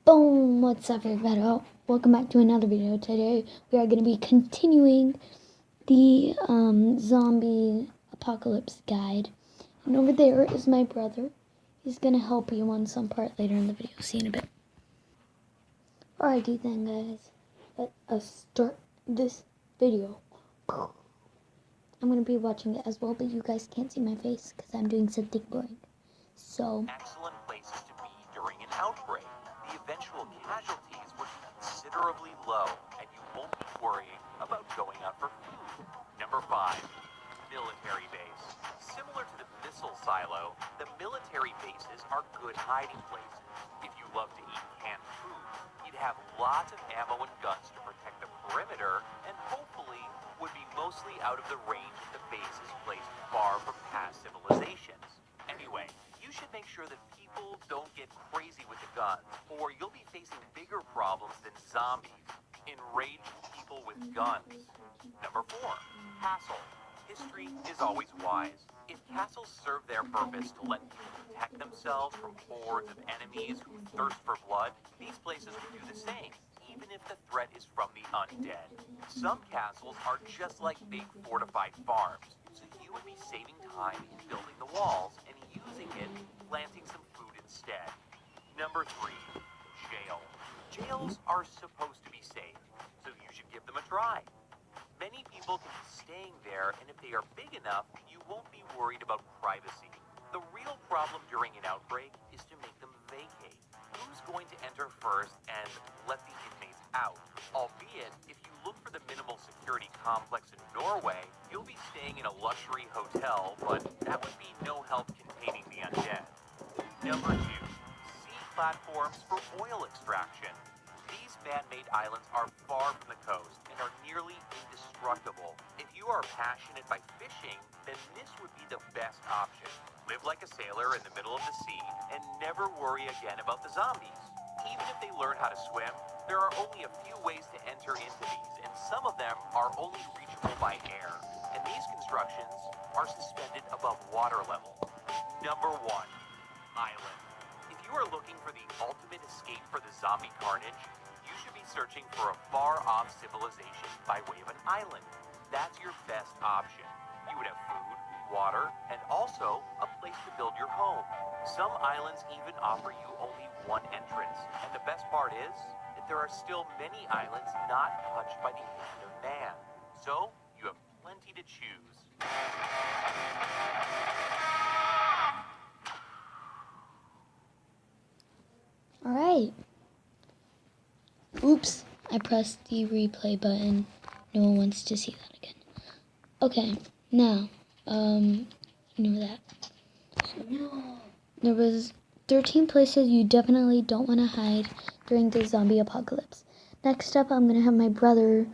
Boom! What's up, everybody? Welcome back to another video. Today we are going to be continuing the zombie apocalypse guide. And over there is my brother. He's going to help you on some part later in the video. See you in a bit. Alrighty then, guys. Let us start this video. I'm going to be watching it as well, but you guys can't see my face because I'm doing something boring. So, excellent places to be during an outbreak. The eventual casualties would be considerably low, and you won't be worrying about going out for food. Number 5, military base. Similar to the missile silo, the military bases are good hiding places. If you love to eat canned food, you'd have lots of ammo and guns to protect the perimeter, and hopefully would be mostly out of the range of the bases placed far from past civilizations. Anyway, you should make sure that people don't get crazy with the guns, or you'll be facing bigger problems than zombies. Enraged people with guns. Number 4, castle. History is always wise. If castles serve their purpose to let people protect themselves from hordes of enemies who thirst for blood, these places would do the same, even if the threat is from the undead. Some castles are just like big fortified farms, so you would be saving time in building the walls and using it, planting some food instead. Number 3, jail. Jails are supposed to be safe, so you should give them a try. Many people can be staying there, and if they are big enough, you won't be worried about privacy. The real problem during an outbreak is to make them vacate. Who's going to enter first and let the inmates out? Albeit, if you look for the minimal security complex in Norway, you'll be staying in a luxury hotel, but that would be no help containing the undead. Number 2, sea platforms for oil extraction. These man-made islands are far from the coast and are nearly indestructible. If you are passionate by fishing, then this would be the best option. Live like a sailor in the middle of the sea and never worry again about the zombies. Even if they learn how to swim, there are only a few ways to enter into these, and some of them are only reachable by air. And these constructions are suspended above water level. Number 1, island. If you are looking for the ultimate escape for the zombie carnage, you should be searching for a far-off civilization by way of an island. That's your best option. You would have food, water, and also a place to build your home. Some islands even offer you only one entrance, and the best part is that there are still many islands not touched by the hand of man. So, you have plenty to choose. alright. Oops, I pressed the replay button. No one wants to see that again. Okay, now, ignore that. So, there was 13 places you definitely don't want to hide during the zombie apocalypse. Next up, I'm going to have my brother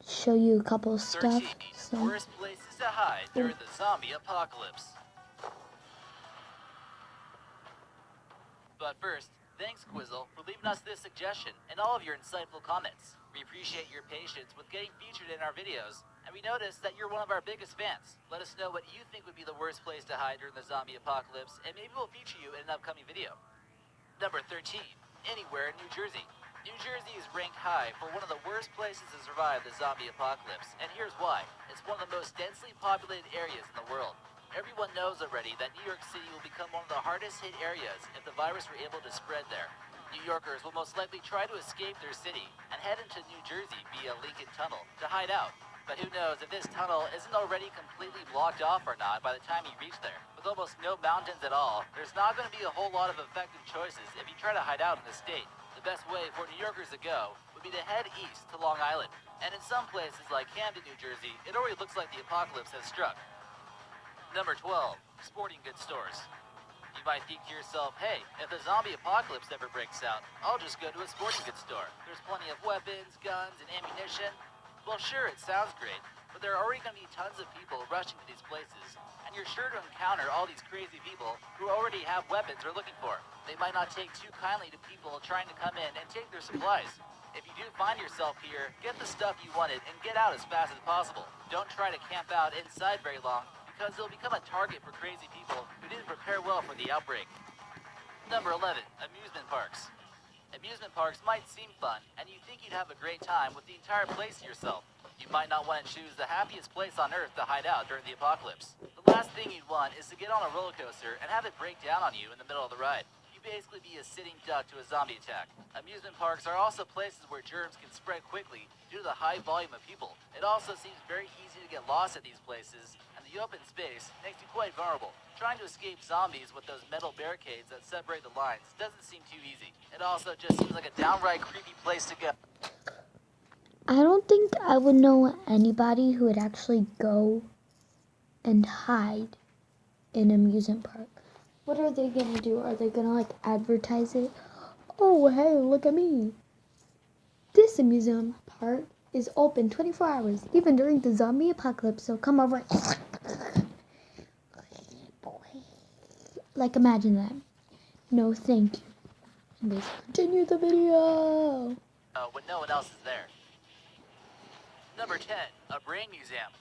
show you a couple of stuff. 13 worst places to hide during the zombie apocalypse. But first, thanks Quizzle for leaving us this suggestion and all of your insightful comments. We appreciate your patience with getting featured in our videos, and we noticed that you're one of our biggest fans. Let us know what you think would be the worst place to hide during the zombie apocalypse, and maybe we'll feature you in an upcoming video. Number 13, anywhere in New Jersey. New Jersey is ranked high for one of the worst places to survive the zombie apocalypse, and here's why. It's one of the most densely populated areas in the world. Everyone knows already that New York City will become one of the hardest hit areas if the virus were able to spread there. New Yorkers will most likely try to escape their city and head into New Jersey via Lincoln Tunnel to hide out. But who knows if this tunnel isn't already completely blocked off or not by the time you reach there. With almost no mountains at all, there's not going to be a whole lot of effective choices if you try to hide out in the state. The best way for New Yorkers to go would be to head east to Long Island. And in some places like Camden, New Jersey, it already looks like the apocalypse has struck. Number 12, sporting goods stores. You might think to yourself, hey, if the zombie apocalypse ever breaks out, I'll just go to a sporting goods store. There's plenty of weapons, guns, and ammunition. Well, sure, it sounds great, but there are already going to be tons of people rushing to these places, and you're sure to encounter all these crazy people who already have weapons they're looking for. They might not take too kindly to people trying to come in and take their supplies. If you do find yourself here, get the stuff you wanted and get out as fast as possible. Don't try to camp out inside very long, because they'll become a target for crazy people who didn't prepare well for the outbreak. Number 11, amusement parks. Amusement parks might seem fun, and you think you'd have a great time with the entire place to yourself. You might not want to choose the happiest place on Earth to hide out during the apocalypse. The last thing you'd want is to get on a roller coaster and have it break down on you in the middle of the ride. You'd basically be a sitting duck to a zombie attack. Amusement parks are also places where germs can spread quickly due to the high volume of people. It also seems very easy to get lost at these places, and the open space makes you quite vulnerable. Trying to escape zombies with those metal barricades that separate the lines doesn't seem too easy. It also just seems like a downright creepy place to go. I don't think I would know anybody who would actually go and hide in an amusement park. What are they gonna do? Are they gonna like advertise it? Oh, hey, look at me. This amusement park is open 24 hours, even during the zombie apocalypse, so come over. Like, imagine that. No, thank you. And they continue the video. When no one else is there. Number 10, a brain museum.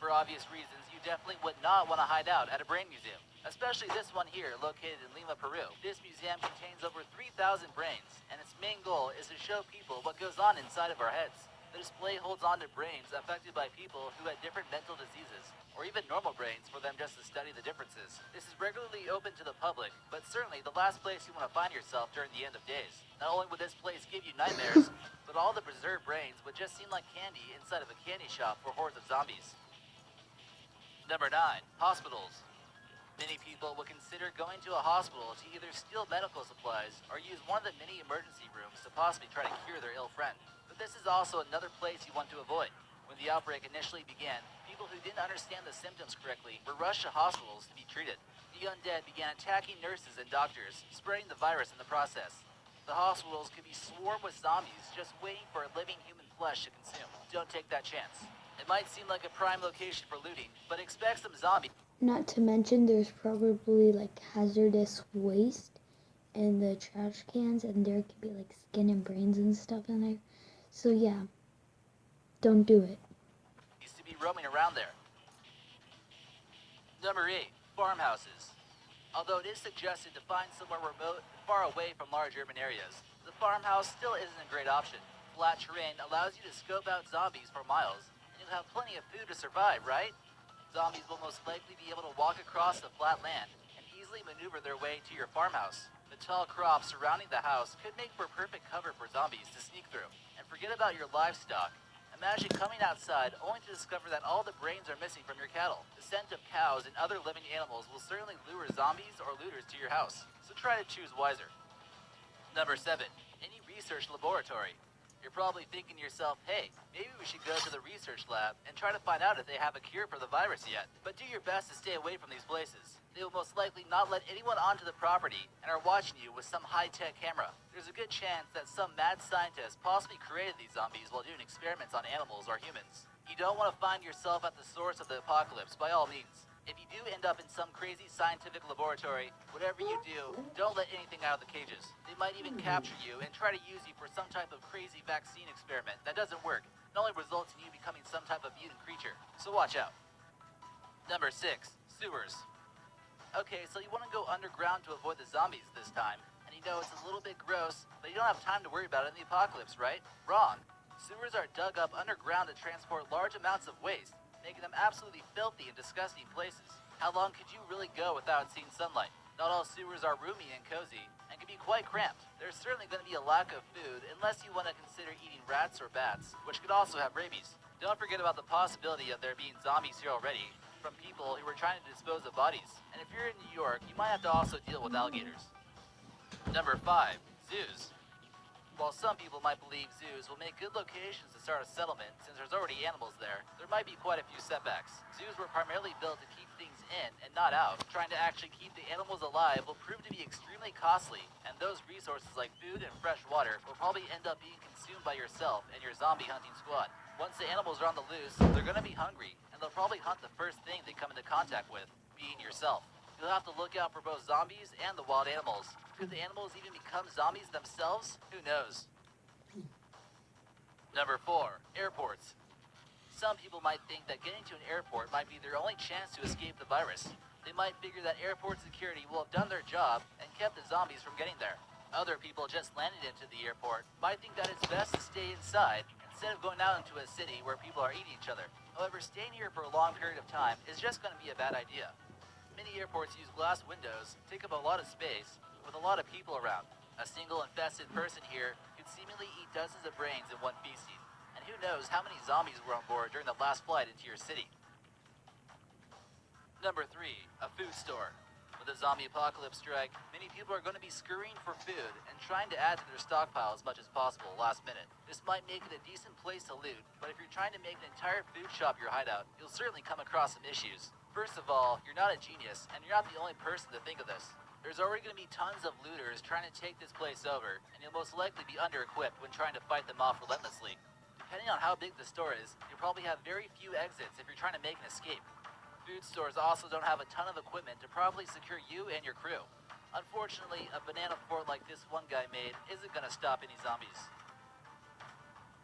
For obvious reasons, you definitely would not want to hide out at a brain museum, especially this one here located in Lima, Peru. This museum contains over 3,000 brains, and its main goal is to show people what goes on inside of our heads. The display holds on to brains affected by people who had different mental diseases, or even normal brains for them just to study the differences. This is regularly open to the public, but certainly the last place you want to find yourself during the end of days. Not only would this place give you nightmares, but all the preserved brains would just seem like candy inside of a candy shop for hordes of zombies. Number 9, hospitals. Many people would consider going to a hospital to either steal medical supplies or use one of the many emergency rooms to possibly try to cure their ill friend. But this is also another place you want to avoid. When the outbreak initially began, people who didn't understand the symptoms correctly were rushed to hospitals to be treated. The undead began attacking nurses and doctors, spreading the virus in the process. The hospitals could be swarmed with zombies just waiting for a living human flesh to consume. Don't take that chance. It might seem like a prime location for looting, but expect some zombies. Not to mention there's probably like hazardous waste in the trash cans, and there could be like skin and brains and stuff in there. So yeah, don't do it. To be roaming around there. Number 8, farmhouses. Although it is suggested to find somewhere remote and far away from large urban areas, the farmhouse still isn't a great option. Flat terrain allows you to scope out zombies for miles, and you'll have plenty of food to survive, right? Zombies will most likely be able to walk across the flat land and easily maneuver their way to your farmhouse. The tall crops surrounding the house could make for perfect cover for zombies to sneak through. And forget about your livestock. Imagine coming outside only to discover that all the brains are missing from your cattle. The scent of cows and other living animals will certainly lure zombies or looters to your house, so try to choose wiser. Number 7, any research laboratory. You're probably thinking to yourself, hey, maybe we should go to the research lab and try to find out if they have a cure for the virus yet. But do your best to stay away from these places. They will most likely not let anyone onto the property and are watching you with some high-tech camera. There's a good chance that some mad scientist possibly created these zombies while doing experiments on animals or humans. You don't want to find yourself at the source of the apocalypse, by all means. If you do end up in some crazy scientific laboratory, whatever you do, don't let anything out of the cages. They might even capture you and try to use you for some type of crazy vaccine experiment that doesn't work. It only results in you becoming some type of mutant creature. So watch out. Number 6, sewers. Okay, so you want to go underground to avoid the zombies this time. And you know it's a little bit gross, but you don't have time to worry about it in the apocalypse, right? Wrong. Sewers are dug up underground to transport large amounts of waste, making them absolutely filthy and disgusting places. How long could you really go without seeing sunlight? Not all sewers are roomy and cozy, and can be quite cramped. There's certainly going to be a lack of food unless you want to consider eating rats or bats, which could also have rabies. Don't forget about the possibility of there being zombies here already, from people who were trying to dispose of bodies. And if you're in New York, you might have to also deal with alligators. Number 5, zoos. While some people might believe zoos will make good locations to start a settlement since there's already animals there might be quite a few setbacks. Zoos were primarily built to keep things in and not out. Trying to actually keep the animals alive will prove to be extremely costly, and those resources like food and fresh water will probably end up being consumed by yourself and your zombie hunting squad. Once the animals are on the loose, they're going to be hungry, and they'll probably hunt the first thing they come into contact with, being yourself. You'll have to look out for both zombies and the wild animals. Could the animals even become zombies themselves? Who knows? Number 4, airports. Some people might think that getting to an airport might be their only chance to escape the virus. They might figure that airport security will have done their job and kept the zombies from getting there. Other people just landed into the airport might think that it's best to stay inside instead of going out into a city where people are eating each other. However, staying here for a long period of time is just going to be a bad idea. Many airports use glass windows, take up a lot of space, with a lot of people around. A single infested person here could seemingly eat dozens of brains in one feces, and who knows how many zombies were on board during the last flight into your city. Number 3, a food store. With a zombie apocalypse strike, many people are going to be scurrying for food and trying to add to their stockpile as much as possible last minute. This might make it a decent place to loot, but if you're trying to make an entire food shop your hideout, you'll certainly come across some issues. First of all, you're not a genius, and you're not the only person to think of this. There's already going to be tons of looters trying to take this place over, and you'll most likely be under-equipped when trying to fight them off relentlessly. Depending on how big the store is, you'll probably have very few exits if you're trying to make an escape. Food stores also don't have a ton of equipment to properly secure you and your crew. Unfortunately, a banana fort like this one guy made isn't going to stop any zombies.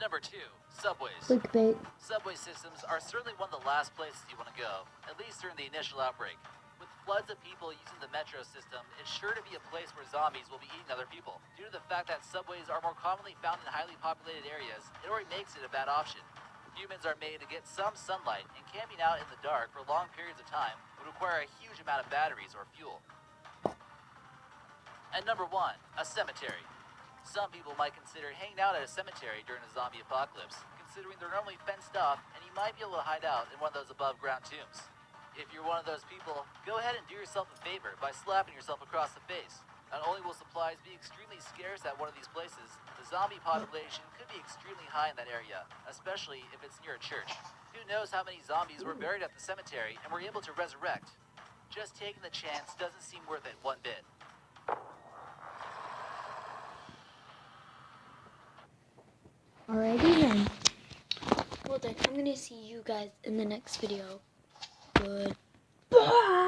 Number 2, subways. Clickbait. Subway systems are certainly one of the last places you want to go, at least during the initial outbreak. With floods of people using the metro system, it's sure to be a place where zombies will be eating other people. Due to the fact that subways are more commonly found in highly populated areas, it already makes it a bad option. Humans are made to get some sunlight, and camping out in the dark for long periods of time would require a huge amount of batteries or fuel. And number 1, a cemetery. Some people might consider hanging out at a cemetery during a zombie apocalypse, considering they're normally fenced off and you might be able to hide out in one of those above-ground tombs. If you're one of those people, go ahead and do yourself a favor by slapping yourself across the face. Not only will supplies be extremely scarce at one of these places, the zombie population could be extremely high in that area, especially if it's near a church. Who knows how many zombies were buried at the cemetery and were able to resurrect? Just taking the chance doesn't seem worth it one bit. Alrighty then. Well then, I'm gonna see you guys in the next video. Goodbye!